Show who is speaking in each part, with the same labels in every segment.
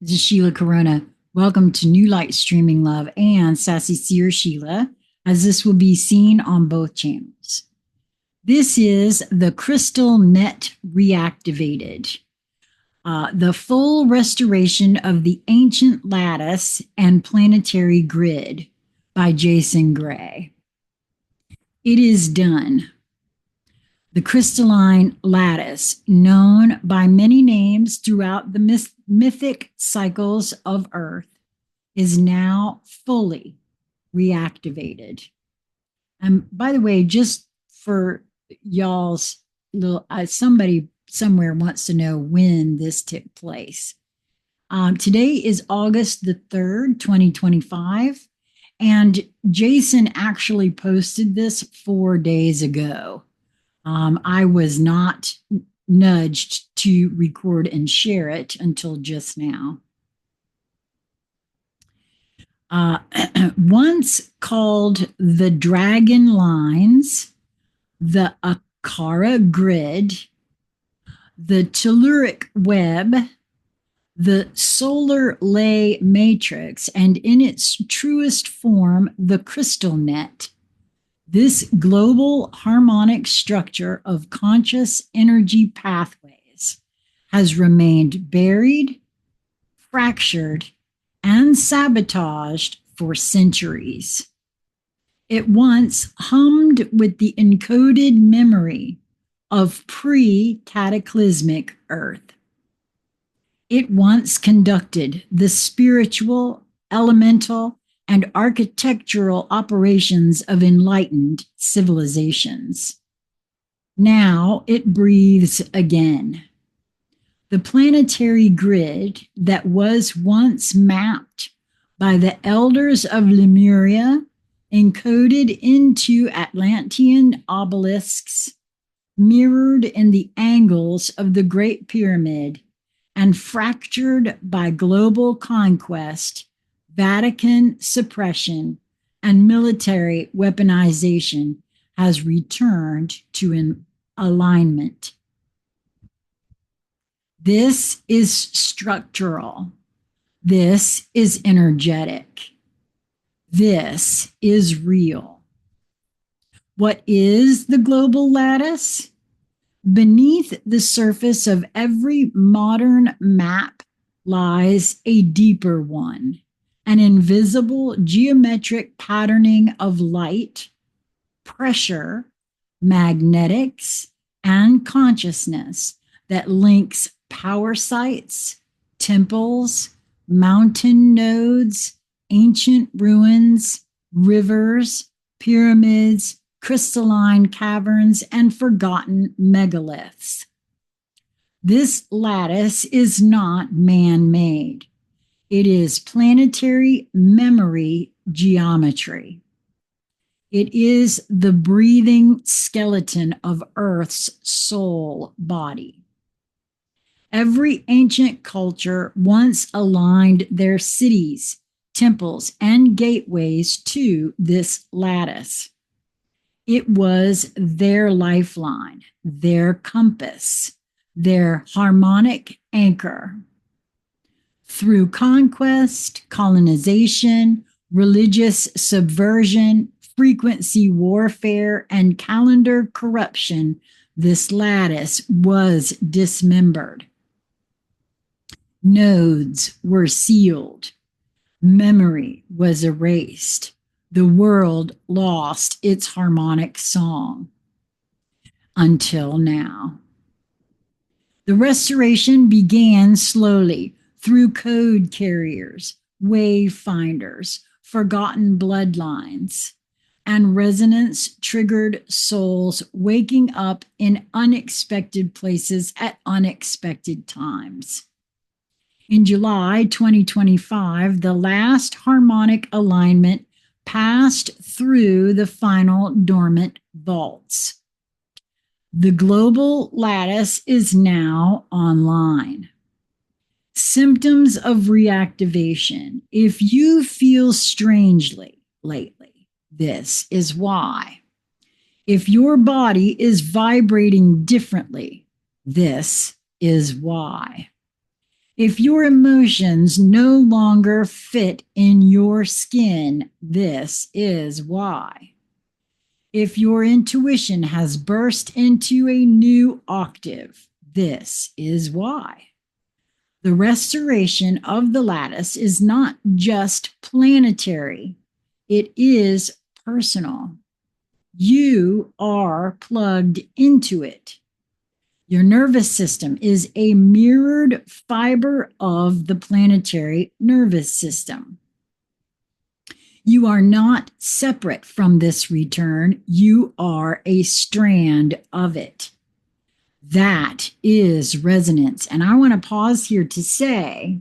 Speaker 1: This is Sheila Corona. Welcome to New Light Streaming Love and Sassy Seer Sheila, as this will be seen on both channels. This is the CRYSTALNET Reactivated, the full restoration of the ancient lattice and planetary grid by Jason Gray. It is done. The crystalline lattice, known by many names throughout the mythic cycles of Earth, is now fully reactivated. And by the way, just for y'all's little, somebody somewhere wants to know when this took place. Today is August the 3rd, 2025, and Jason actually posted this 4 days ago. I was not nudged to record and share it until just now. Once called the Dragon Lines, the Akara Grid, the Telluric Web, the Solar Lay Matrix, and in its truest form, the CRYSTALNET, this global harmonic structure of conscious energy pathways has remained buried, fractured, and sabotaged for centuries. It once hummed with the encoded memory of pre-cataclysmic Earth. It once conducted the spiritual, elemental, and architectural operations of enlightened civilizations. Now it breathes again. The planetary grid that was once mapped by the elders of Lemuria, encoded into Atlantean obelisks, mirrored in the angles of the Great Pyramid, and fractured by global conquest, Vatican suppression, and military weaponization, has returned to an alignment. This is structural. This is energetic. This is real. What is the global lattice? Beneath the surface of every modern map lies a deeper one. An invisible geometric patterning of light, pressure, magnetics, and consciousness that links power sites, temples, mountain nodes, ancient ruins, rivers, pyramids, crystalline caverns, and forgotten megaliths. This lattice is not man-made. It is planetary memory geometry. It is the breathing skeleton of Earth's soul body. Every ancient culture once aligned their cities, temples, and gateways to this lattice. It was their lifeline, their compass, their harmonic anchor. Through conquest, colonization, religious subversion, frequency warfare, and calendar corruption, this lattice was dismembered. Nodes were sealed. Memory was erased. The world lost its harmonic song. Until now. The restoration began slowly, through code carriers, wave finders, forgotten bloodlines, and resonance-triggered souls waking up in unexpected places at unexpected times. In July 2025, the last harmonic alignment passed through the final dormant vaults. The global lattice is now online. Symptoms of reactivation. If you feel strangely lately, this is why. If your body is vibrating differently, this is why. If your emotions no longer fit in your skin, this is why. If your intuition has burst into a new octave, this is why. The restoration of the lattice is not just planetary, it is personal. You are plugged into it. Your nervous system is a mirrored fiber of the planetary nervous system. You are not separate from this return. You are a strand of it. That is resonance. And I want to pause here to say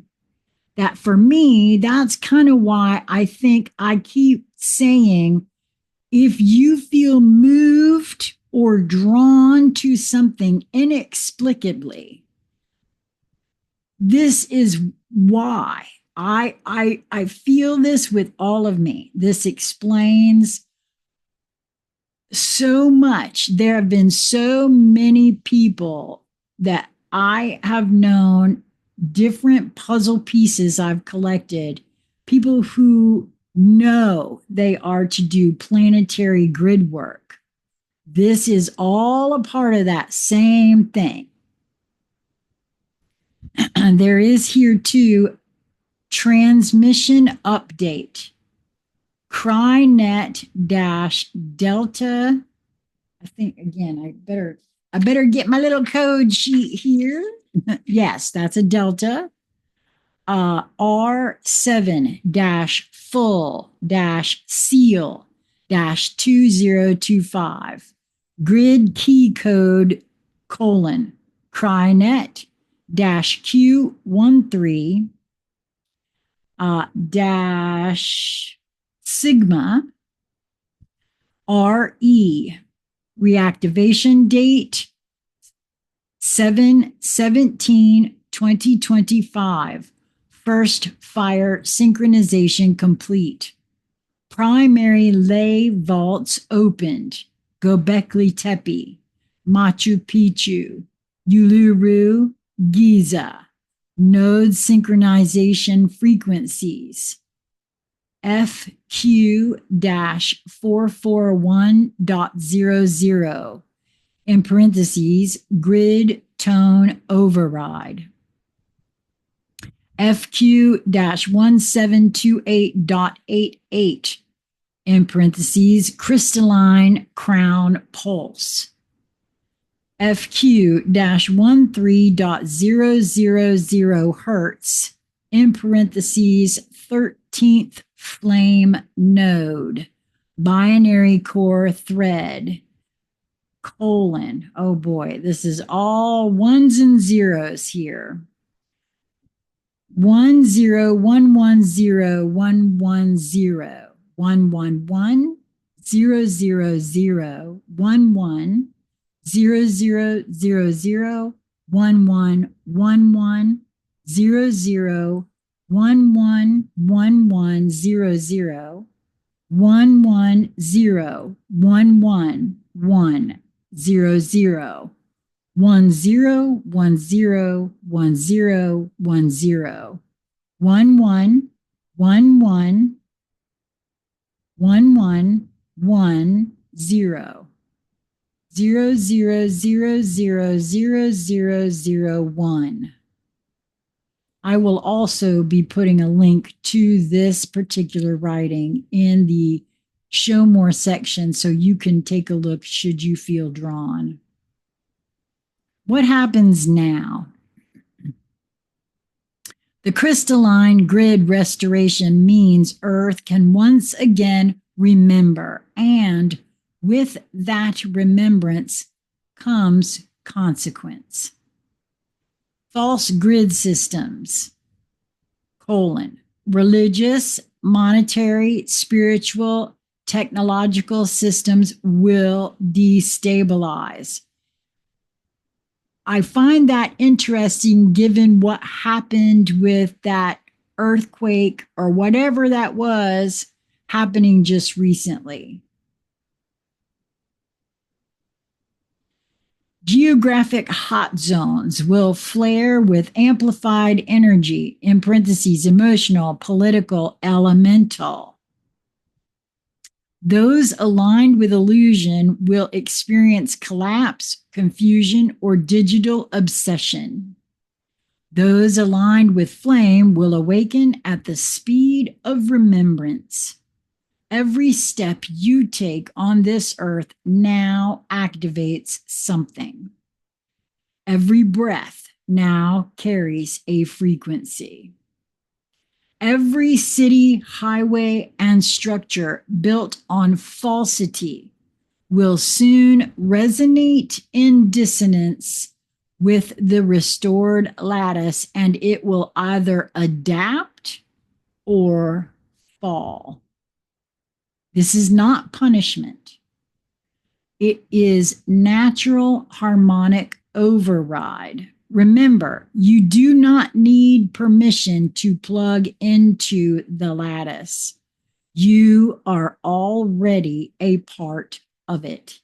Speaker 1: that for me, that's kind of why I think I keep saying, if you feel moved or drawn to something inexplicably, this is why. I feel this with all of me. This explains so much. There have been so many people that I have known, different puzzle pieces I've collected, people who know they are to do planetary grid work. This is all a part of that same thing. And there is here too, transmission update. CRYSTALNET Delta. I think again, I better get my little code sheet here. Yes, that's a Delta. R7 full seal 2025. Grid key code : CRYSTALNET Q13 sigma RE. Reactivation date 7/17/2025. First fire synchronization complete. Primary lay vaults opened. Göbekli Tepe, Machu Picchu, Uluru, Giza. Node synchronization frequencies. FQ-441.00 in parentheses, grid tone override. FQ-1728.88 in parentheses, crystalline crown pulse. FQ-13.000 hertz in parentheses, 13th flame node, binary core thread, : oh boy, this is all ones and zeros here. 10110110111 000 11 0000 1111 00 111100 110 11100 10101010 111110 00000001. I will also be putting a link to this particular writing in the show more section so you can take a look should you feel drawn. What happens now? The crystalline grid restoration means Earth can once again remember, and with that remembrance comes consequence. False grid systems, : religious, monetary, spiritual, technological systems will destabilize. I find that interesting given what happened with that earthquake or whatever that was happening just recently. Geographic hot zones will flare with amplified energy, in parentheses, emotional, political, elemental. Those aligned with illusion will experience collapse, confusion, or digital obsession. Those aligned with flame will awaken at the speed of remembrance. Every step you take on this earth now activates something. Every breath now carries a frequency. Every city, highway, and structure built on falsity will soon resonate in dissonance with the restored lattice, and it will either adapt or fall. This is not punishment. It is natural harmonic override. Remember, you do not need permission to plug into the lattice. You are already a part of it.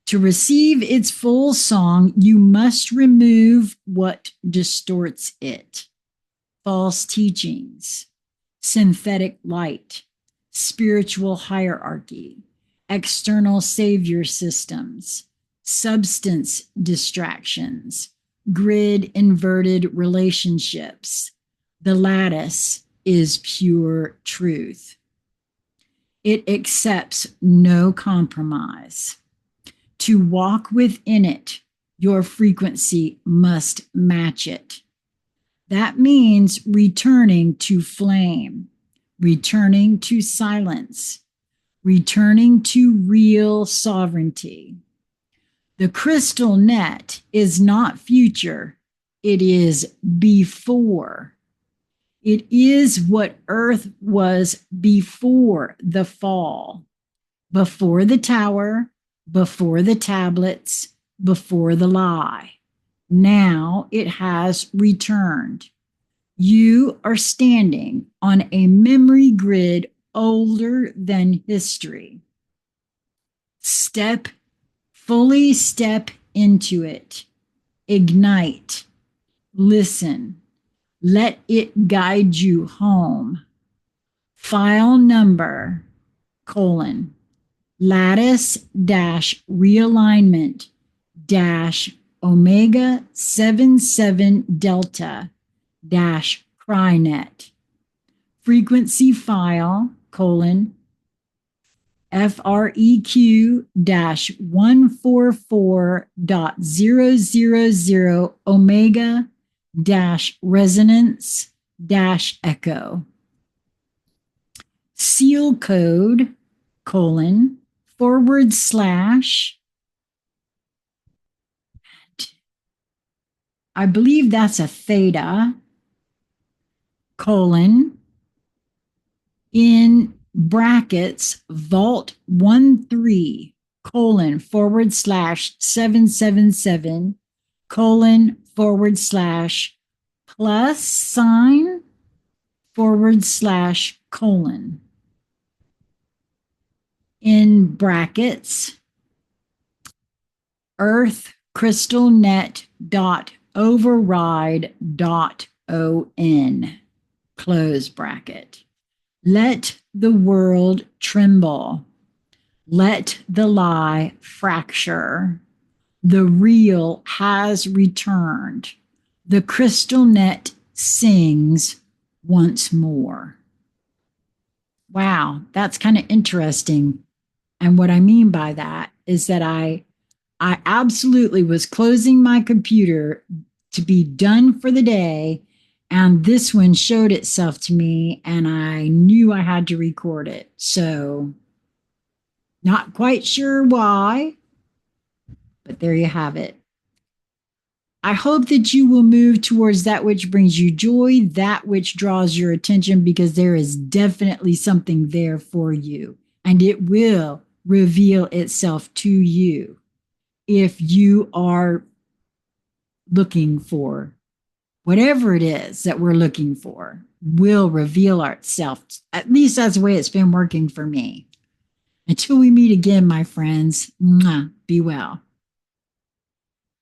Speaker 1: To receive its full song, you must remove what distorts it. False teachings, synthetic light, spiritual hierarchy, external savior systems, substance distractions, grid inverted relationships. The lattice is pure truth. It accepts no compromise. To walk within it, your frequency must match it. That means returning to flame, returning to silence, returning to real sovereignty. The crystal net is not future, it is before. It is what Earth was before the fall, before the tower, before the tablets, before the lie. Now it has returned. You are standing on a memory grid older than history. Fully step into it. Ignite. Listen. Let it guide you home. File number, lattice-realignment omega 77 delta CRYSTALNET. Frequency file, FREQ-144.000 omega resonance echo. Seal code, / I believe that's a theta, in brackets, vault 13, /777, /plus sign, / in brackets, earthcrystalnet.override.on, close bracket. Let the world tremble. Let the lie fracture. The real has returned. The crystal net sings once more. Wow, that's kind of interesting. And what I mean by that is that I absolutely was closing my computer to be done for the day, and this one showed itself to me, and I knew I had to record it. So, not quite sure why, but there you have it. I hope that you will move towards that which brings you joy, that which draws your attention, because there is definitely something there for you, and it will reveal itself to you if you are looking for whatever it is that we're looking for. Will reveal itself. At least that's the way it's been working for me. Until we meet again, my friends, be well.